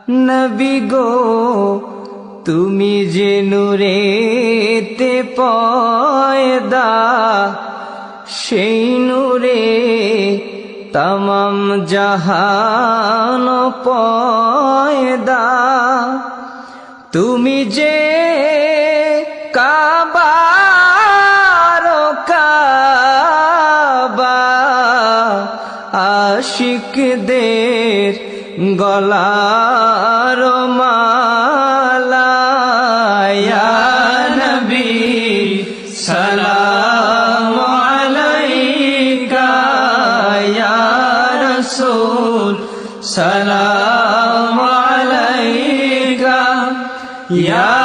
নবী গো তুমি যে নূরেতে পয়দা, সেই নূরে তমাম জাহান পয়দা। তুমি যে কাবার কাবা, আশিকদের গলার মালা। ইয়া নবী সালাম আলাইকা, ইয়া রাসূল সালাম আলাইকা, ইয়া